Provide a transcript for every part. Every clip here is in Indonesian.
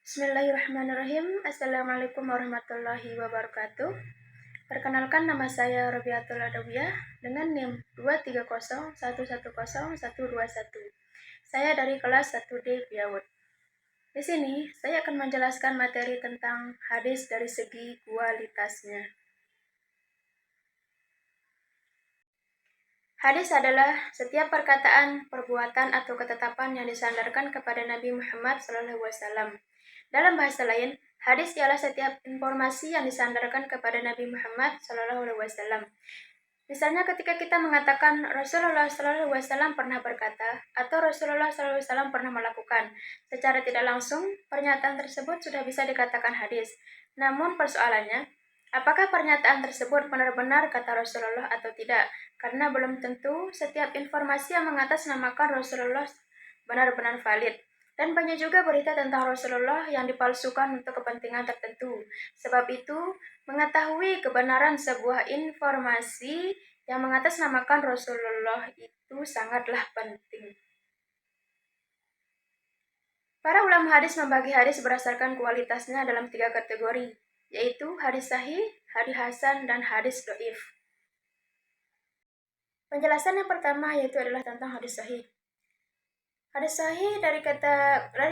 Bismillahirrahmanirrahim. Assalamualaikum warahmatullahi wabarakatuh. Perkenalkan, nama saya Robiatul Adawiyah dengan NIM 230110121. Saya dari kelas 1D Biawud. Di sini saya akan menjelaskan materi tentang hadis dari segi kualitasnya. Hadis adalah setiap perkataan, perbuatan, atau ketetapan yang disandarkan kepada Nabi Muhammad SAW. Dalam bahasa lain, hadis ialah setiap informasi yang disandarkan kepada Nabi Muhammad SAW. Misalnya ketika kita mengatakan Rasulullah SAW pernah berkata atau Rasulullah SAW pernah melakukan, secara tidak langsung pernyataan tersebut sudah bisa dikatakan hadis. Namun persoalannya, apakah pernyataan tersebut benar-benar kata Rasulullah atau tidak? Karena belum tentu setiap informasi yang mengatasnamakan Rasulullah benar-benar valid. Dan banyak juga berita tentang Rasulullah yang dipalsukan untuk kepentingan tertentu. Sebab itu, mengetahui kebenaran sebuah informasi yang mengatasnamakan Rasulullah itu sangatlah penting. Para ulama hadis membagi hadis berdasarkan kualitasnya dalam 3 kategori, yaitu hadis sahih, hadis hasan, dan hadis dhaif. Penjelasan yang pertama yaitu adalah tentang hadis sahih. Hadis sahih dari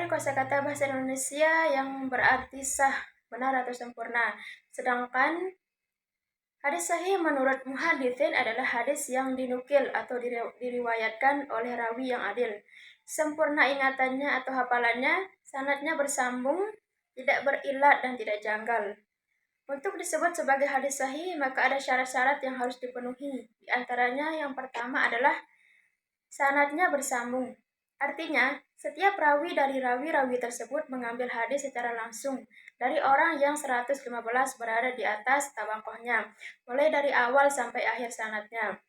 kosakata bahasa Indonesia yang berarti sah, benar atau sempurna. Sedangkan hadis sahih menurut muhaditsin adalah hadis yang dinukil atau diriwayatkan oleh rawi yang adil. Sempurna ingatannya atau hafalannya, sanadnya bersambung, tidak berilat dan tidak janggal. Untuk disebut sebagai hadis sahih, maka ada syarat-syarat yang harus dipenuhi. Di antaranya yang pertama adalah sanadnya bersambung. Artinya, setiap rawi dari rawi-rawi tersebut mengambil hadis secara langsung dari orang yang 115 berada di atas tabakohnya, mulai dari awal sampai akhir sanadnya.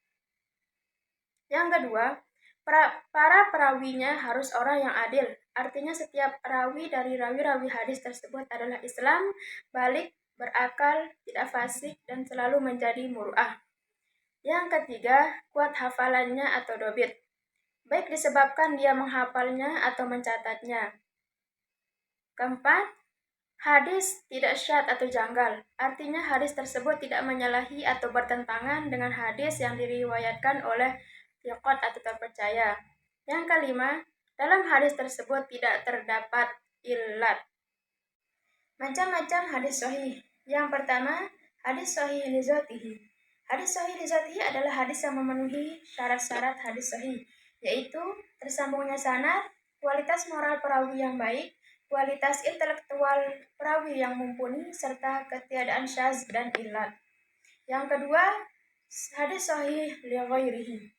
Yang kedua, para perawinya harus orang yang adil. Artinya setiap rawi dari rawi-rawi hadis tersebut adalah Islam, balik, berakal, tidak fasik, dan selalu menjadi muru'ah. Yang ketiga, kuat hafalannya atau dobit, baik disebabkan dia menghafalnya atau mencatatnya. Keempat, hadis tidak syadz atau janggal. Artinya hadis tersebut tidak menyalahi atau bertentangan dengan hadis yang diriwayatkan oleh thiqat atau terpercaya. Yang kelima, dalam hadis tersebut tidak terdapat illat. Macam-macam hadis sahih. Yang pertama, hadis sahih li dzatihi. Hadis sahih li dzatihi adalah hadis yang memenuhi syarat-syarat hadis sahih, yaitu tersambungnya sanad, kualitas moral perawi yang baik, kualitas intelektual perawi yang mumpuni, serta ketiadaan syadz dan illat. Yang kedua, hadis sahih li ghairihi.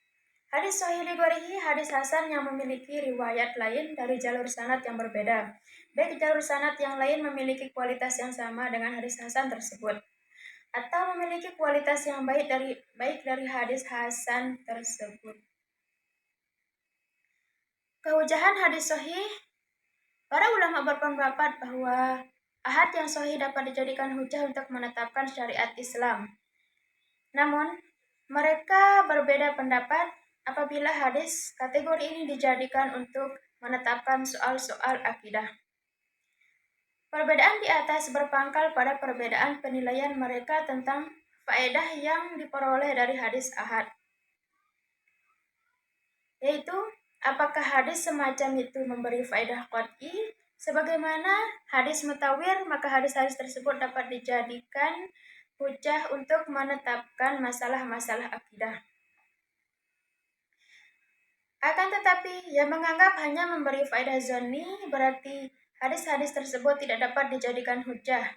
Hadis sahih li ghairihi hadis hasan yang memiliki riwayat lain dari jalur sanad yang berbeda. Baik jalur sanad yang lain memiliki kualitas yang sama dengan hadis hasan tersebut, atau memiliki kualitas yang baik dari hadis hasan tersebut. Kehujahan hadis sahih. Para ulama berpendapat bahwa ahad yang sahih dapat dijadikan hujah untuk menetapkan syariat Islam. Namun, mereka berbeda pendapat apabila hadis kategori ini dijadikan untuk menetapkan soal-soal akidah. Perbedaan di atas berpangkal pada perbedaan penilaian mereka tentang faedah yang diperoleh dari hadis ahad, yaitu apakah hadis semacam itu memberi faedah qat'i sebagaimana hadis mutawir, maka hadis-hadis tersebut dapat dijadikan hujah untuk menetapkan masalah-masalah akidah. Akan tetapi, yang menganggap hanya memberi faedah zonni berarti hadis-hadis tersebut tidak dapat dijadikan hujah.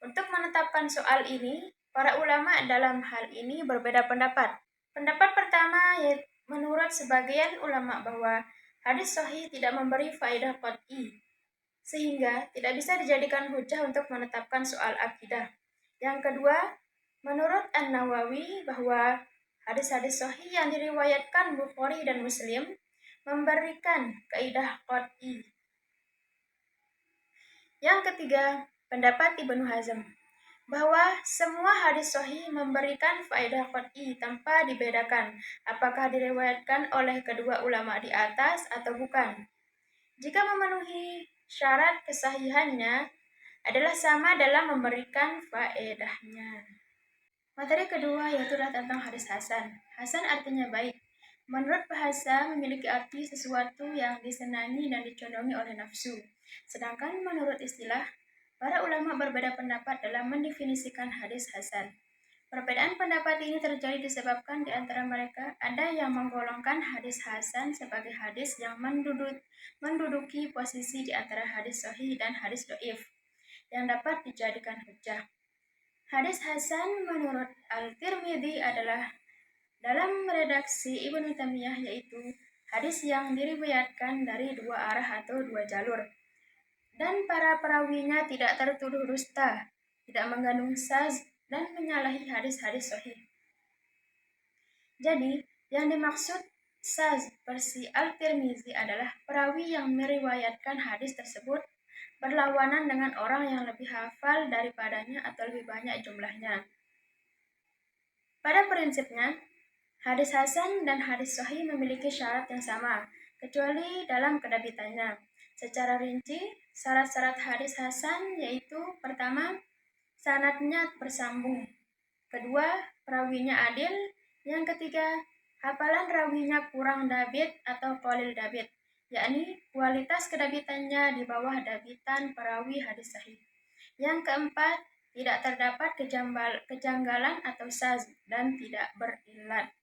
Untuk menetapkan soal ini, para ulama dalam hal ini berbeda pendapat. Pendapat pertama yaitu menurut sebagian ulama bahwa hadis sahih tidak memberi faedah qat'i, sehingga tidak bisa dijadikan hujah untuk menetapkan soal akidah. Yang kedua, menurut An-Nawawi bahwa hadis-hadis sahih yang diriwayatkan Bukhari dan Muslim memberikan kaidah qat'i. Yang ketiga, pendapat Ibnu Hazm bahwa semua hadis sahih memberikan faedah qat'i tanpa dibedakan apakah diriwayatkan oleh kedua ulama di atas atau bukan. Jika memenuhi syarat kesahihannya adalah sama dalam memberikan faedahnya. Materi kedua yaitu tentang hadis hasan. Hasan artinya baik. Menurut bahasa memiliki arti sesuatu yang disenangi dan dicondongi oleh nafsu. Sedangkan menurut istilah, para ulama berbeda pendapat dalam mendefinisikan hadis hasan. Perbedaan pendapat ini terjadi disebabkan di antara mereka ada yang menggolongkan hadis hasan sebagai hadis yang menduduki posisi di antara hadis sahih dan hadis dhaif yang dapat dijadikan hujjah. Hadis hasan menurut Al-Tirmidzi adalah dalam redaksi Ibnu Taimiyah yaitu hadis yang diriwayatkan dari dua arah atau dua jalur dan para perawinya tidak tertuduh dusta, tidak mengandung syadz dan menyalahi hadis-hadis sahih. Jadi, yang dimaksud syadz versi Al-Tirmidzi adalah perawi yang meriwayatkan hadis tersebut berlawanan dengan orang yang lebih hafal daripadanya atau lebih banyak jumlahnya. Pada prinsipnya, hadis hasan dan hadis sahih memiliki syarat yang sama, kecuali dalam kedabitannya. Secara rinci, syarat-syarat hadis hasan yaitu pertama, sanadnya bersambung. Kedua, perawinya adil. Yang ketiga, hafalan rawinya kurang dabit atau qalil dabit, yakni kualitas kedabitannya di bawah dabitan perawi hadis sahih. Yang keempat, tidak terdapat kejanggalan atau syadz dan tidak berillat.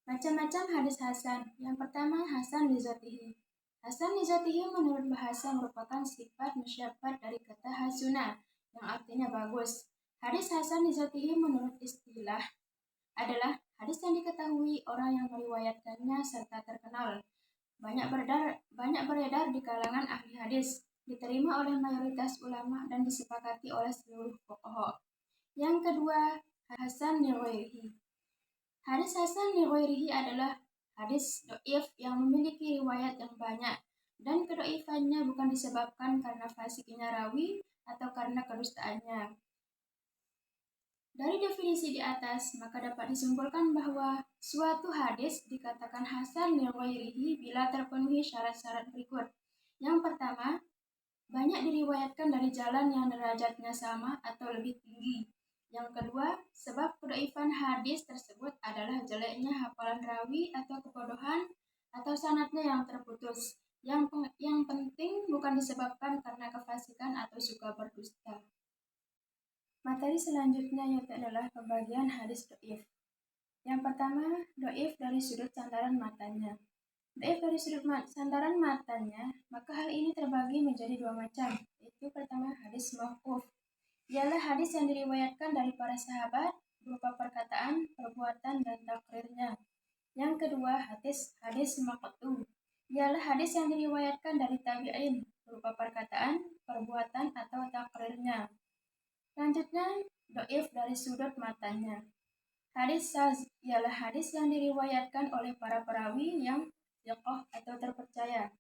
Macam-macam hadis hasan. Yang pertama, hasan li dzatihi. Hasan li dzatihi menurut bahasa merupakan sifat musyabbah dari kata hasuna yang artinya bagus. Hadis hasan li dzatihi menurut istilah adalah hadis yang diketahui orang yang meriwayatkannya serta terkenal, banyak beredar di kalangan ahli hadis, diterima oleh mayoritas ulama dan disepakati oleh seluruh fuqaha. Yang kedua, hasan li ghairihi. Hadis hasan li ghairihi adalah hadis dhaif yang memiliki riwayat yang banyak dan kedhaifannya bukan disebabkan karena fasiknya rawi atau karena kedustaannya. Dari definisi di atas, maka dapat disimpulkan bahwa suatu hadis dikatakan hasan li ghairihi bila terpenuhi syarat-syarat berikut. Yang pertama, banyak diriwayatkan dari jalan yang derajatnya sama atau lebih tinggi. Yang kedua, sebab kedhaifan hadis tersebut adalah jeleknya hafalan rawi atau kebodohan atau sanadnya yang terputus. Yang penting bukan disebabkan karena kefasikan atau suka berdusta. Materi selanjutnya yaitu adalah pembagian hadis dhaif. Yang pertama, dhaif dari sudut sandaran matanya. Dhaif dari sudut sandaran matanya, maka hal ini terbagi menjadi dua macam, yaitu pertama hadis mauquf. Ialah hadis yang diriwayatkan dari para sahabat berupa perkataan, perbuatan, dan takrirnya. Yang kedua, hadis maqtu. Ialah hadis yang diriwayatkan dari tabi'in berupa perkataan, perbuatan, atau takrirnya. Selanjutnya, dhaif dari sudut matanya. Hadis syadz ialah hadis yang diriwayatkan oleh para perawi yang thiqah atau terpercaya.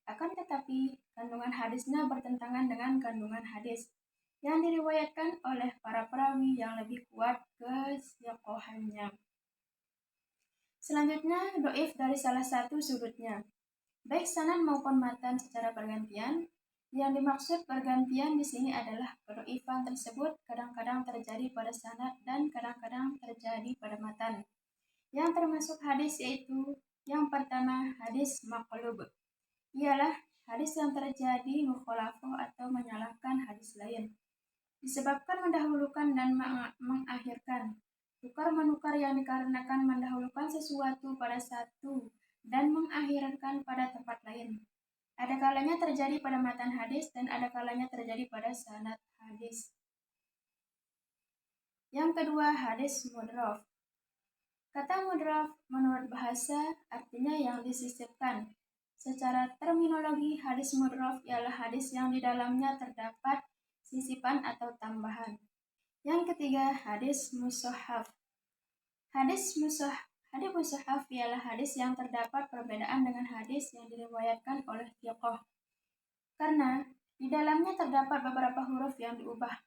Akan tetapi, kandungan hadisnya bertentangan dengan kandungan hadis yang diriwayatkan oleh para perawi yang lebih kuat kethiqahannya. Selanjutnya, dhaif dari salah satu sudutnya, baik sanad maupun matan secara bergantian. Yang dimaksud pergantian di sini adalah kedhaifan tersebut kadang-kadang terjadi pada sanad dan kadang-kadang terjadi pada matan. Yang termasuk hadis yaitu yang pertama, hadis maqlub. Ialah hadis yang terjadi mukhalafah atau menyalahkan hadis lain, disebabkan mendahulukan dan mengakhirkan. Tukar-menukar yang dikarenakan mendahulukan sesuatu pada satu dan mengakhirkan pada tempat lain. Ada kalanya terjadi pada matan hadis dan ada kalanya terjadi pada sanad hadis. Yang kedua, hadis mudhaf. Kata mudhaf menurut bahasa artinya yang disisipkan. Secara terminologi, hadis mudhaf ialah hadis yang di dalamnya terdapat sisipan atau tambahan. Yang ketiga, hadis mushaf. Hadis mushaf ialah hadis yang terdapat perbedaan dengan hadis yang diriwayatkan oleh thiqah. Karena di dalamnya terdapat beberapa huruf yang diubah.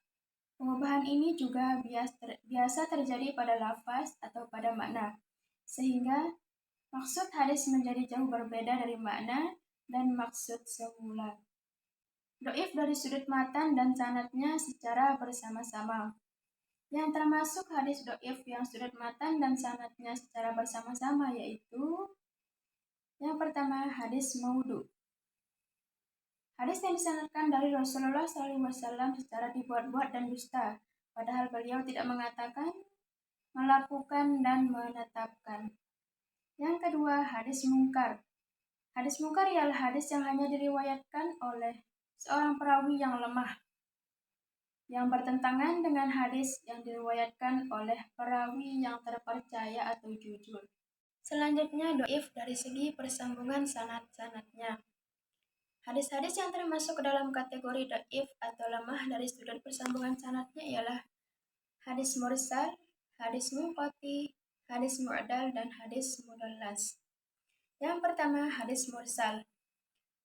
Pengubahan ini juga biasa terjadi pada lafaz atau pada makna, sehingga maksud hadis menjadi jauh berbeda dari makna dan maksud semula. Doif dari sudut matan dan sanadnya secara bersama-sama. Yang termasuk hadis doif yang sudut matan dan sanadnya secara bersama-sama yaitu yang pertama hadis maudhu. Hadis yang disanadkan dari Rasulullah SAW secara dibuat-buat dan dusta, padahal beliau tidak mengatakan, melakukan, dan menetapkan. Yang kedua, hadis mungkar. Hadis mungkar ialah hadis yang hanya diriwayatkan oleh seorang perawi yang lemah, yang bertentangan dengan hadis yang diriwayatkan oleh perawi yang terpercaya atau jujur. Selanjutnya, doif dari segi persambungan sanad-sanadnya. Hadis-hadis yang termasuk dalam kategori doif atau lemah dari sudut persambungan sanadnya ialah hadis mursal, hadis munqati, hadis mu'dal, dan hadis mudallas. Yang pertama, hadis mursal.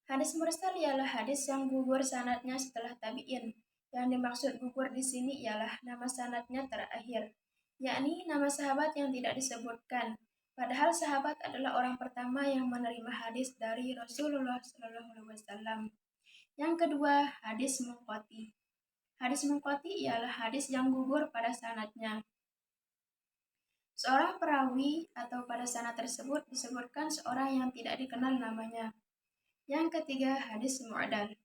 Hadis mursal ialah hadis yang gugur sanadnya setelah tabi'in. Yang dimaksud gugur di sini ialah nama sanadnya terakhir, yakni nama sahabat yang tidak disebutkan. Padahal sahabat adalah orang pertama yang menerima hadis dari Rasulullah SAW. Yang kedua, hadis munqati. Hadis munqati ialah hadis yang gugur pada sanadnya. Seorang perawi atau pada sanad tersebut disebutkan seorang yang tidak dikenal namanya. Yang ketiga, hadis mu'dal.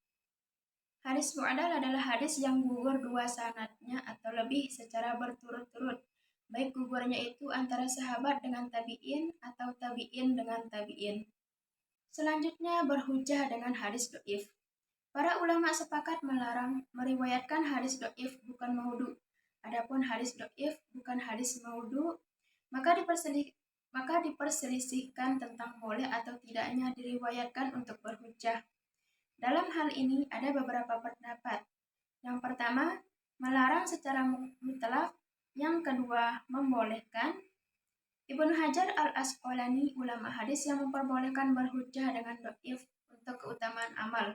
Hadis mu'dal adalah hadis yang gugur dua sanadnya atau lebih secara berturut-turut, baik gugurnya itu antara sahabat dengan tabi'in atau tabi'in dengan tabi'in. Selanjutnya, berhujjah dengan hadis do'if. Para ulama sepakat melarang meriwayatkan hadis do'if bukan maudhu. Adapun hadis do'if bukan hadis maudhu, maka diperselisihkan tentang boleh atau tidaknya diriwayatkan untuk berhujjah. Dalam hal ini ada beberapa pendapat. Yang pertama, melarang secara mutlak. Yang kedua, membolehkan. Ibnu Hajar al-Asqalani, ulama hadis yang memperbolehkan berhujjah dengan do'if untuk keutamaan amal,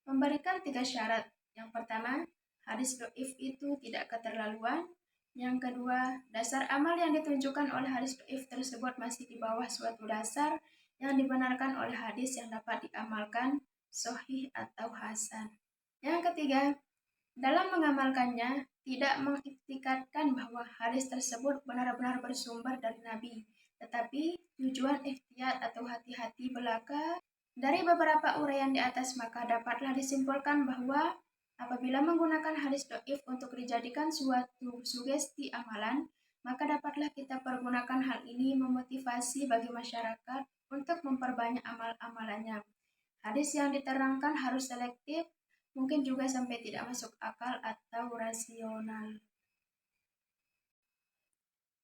memberikan 3 syarat. Yang pertama, hadis do'if itu tidak keterlaluan. Yang kedua, dasar amal yang ditunjukkan oleh hadis do'if tersebut masih di bawah suatu dasar yang dibenarkan oleh hadis yang dapat diamalkan, sahih atau hasan. Yang ketiga, dalam mengamalkannya tidak mengiktikadkan bahwa hadis tersebut benar-benar bersumber dari Nabi, tetapi tujuan ihtiyat atau hati-hati belaka. Dari beberapa uraian di atas maka dapatlah disimpulkan bahwa apabila menggunakan hadis do'if untuk dijadikan suatu sugesti amalan, maka dapatlah kita pergunakan hal ini memotivasi bagi masyarakat untuk memperbanyak amal-amalannya. Hadis yang diterangkan harus selektif, mungkin juga sampai tidak masuk akal atau rasional.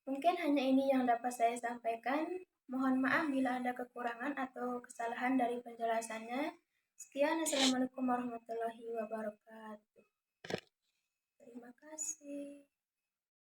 Mungkin hanya ini yang dapat saya sampaikan. Mohon maaf bila ada kekurangan atau kesalahan dari penjelasannya. Sekian, Assalamualaikum warahmatullahi wabarakatuh. Terima kasih.